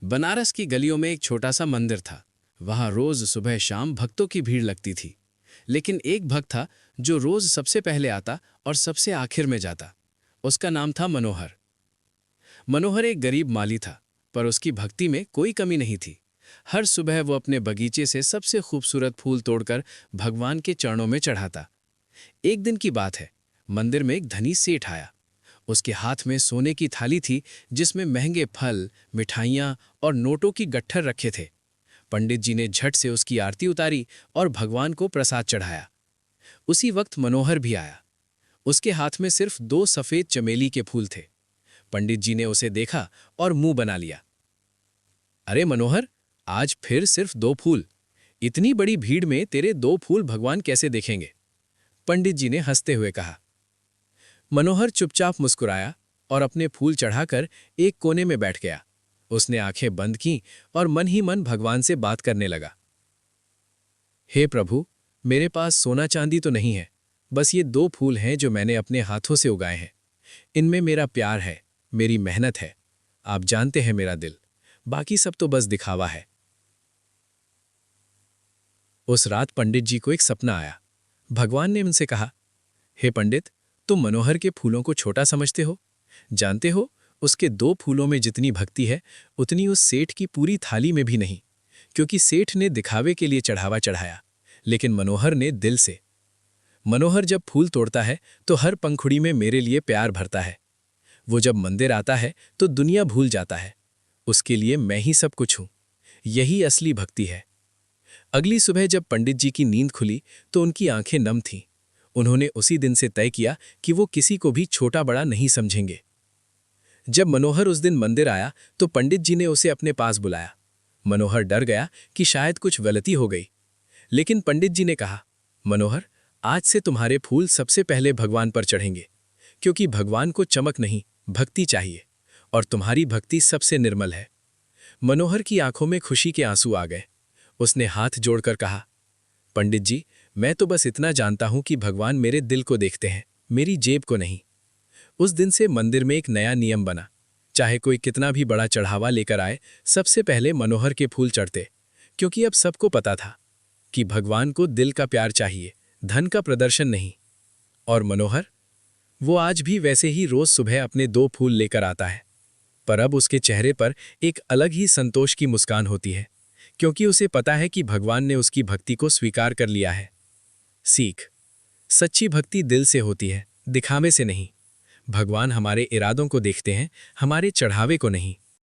बनारस की गलियों में एक छोटा सा मंदिर था। वहां रोज सुबह शाम भक्तों की भीड़ लगती थी। लेकिन एक भक्त था जो रोज सबसे पहले आता और सबसे आखिर में जाता। उसका नाम था मनोहर। मनोहर एक गरीब माली था, पर उसकी भक्ति में कोई कमी नहीं थी। हर सुबह वो अपने बगीचे से सबसे खूबसूरत फूल तोड़कर भगवान के चरणों में चढ़ाता। एक दिन की बात है, मंदिर में एक धनी सेठ आया। उसके हाथ में सोने की थाली थी जिसमें महंगे फल, मिठाइयाँ और नोटों की गट्ठर रखे थे। पंडित जी ने झट से उसकी आरती उतारी और भगवान को प्रसाद चढ़ाया। उसी वक्त मनोहर भी आया। उसके हाथ में सिर्फ 2 सफेद चमेली के फूल थे। पंडित जी ने उसे देखा और मुंह बना लिया। अरे मनोहर, आज फिर सिर्फ 2 फूल? इतनी बड़ी भीड़ में तेरे 2 फूल भगवान कैसे देखेंगे? पंडित जी ने हंसते हुए कहा। मनोहर चुपचाप मुस्कुराया और अपने फूल चढ़ाकर एक कोने में बैठ गया। उसने आंखें बंद की और मन ही मन भगवान से बात करने लगा। हे प्रभु, मेरे पास सोना चांदी तो नहीं है, बस ये 2 फूल हैं जो मैंने अपने हाथों से उगाए हैं। इनमें मेरा प्यार है, मेरी मेहनत है। आप जानते हैं मेरा दिल, बाकी सब तो बस दिखावा है। उस रात पंडित जी को एक सपना आया। भगवान ने उनसे कहा, हे पंडित, तुम मनोहर के फूलों को छोटा समझते हो? जानते हो, उसके 2 फूलों में जितनी भक्ति है उतनी उस सेठ की पूरी थाली में भी नहीं। क्योंकि सेठ ने दिखावे के लिए चढ़ावा चढ़ाया, लेकिन मनोहर ने दिल से। मनोहर जब फूल तोड़ता है तो हर पंखुड़ी में मेरे लिए प्यार भरता है। वो जब मंदिर आता है तो दुनिया भूल जाता है। उसके लिए मैं ही सब कुछ हूं। यही असली भक्ति है। अगली सुबह जब पंडित जी की नींद खुली तो उनकी आंखें नम थीं। उन्होंने उसी दिन से तय किया कि वो किसी को भी छोटा बड़ा नहीं समझेंगे। जब मनोहर उस दिन मंदिर आया तो पंडित जी ने उसे अपने पास बुलाया। मनोहर डर गया कि शायद कुछ गलती हो गई, लेकिन पंडित जी ने कहा, मनोहर, आज से तुम्हारे फूल सबसे पहले भगवान पर चढ़ेंगे, क्योंकि भगवान को चमक नहीं, भक्ति चाहिए, और तुम्हारी भक्ति सबसे निर्मल है। मनोहर की आंखों में खुशी के आंसू आ गए। उसने हाथ जोड़कर कहा, पंडित जी, मैं तो बस इतना जानता हूं कि भगवान मेरे दिल को देखते हैं, मेरी जेब को नहीं। उस दिन से मंदिर में एक नया नियम बना। चाहे कोई कितना भी बड़ा चढ़ावा लेकर आए, सबसे पहले मनोहर के फूल चढ़ते, क्योंकि अब सबको पता था कि भगवान को दिल का प्यार चाहिए, धन का प्रदर्शन नहीं। और मनोहर, वो आज भी वैसे ही रोज सुबह अपने 2 फूल लेकर आता है, पर अब उसके चेहरे पर एक अलग ही संतोष की मुस्कान होती है, क्योंकि उसे पता है कि भगवान ने उसकी भक्ति को स्वीकार कर लिया है। सीख: सच्ची भक्ति दिल से होती है, दिखावे से नहीं। भगवान हमारे इरादों को देखते हैं, हमारे चढ़ावे को नहीं।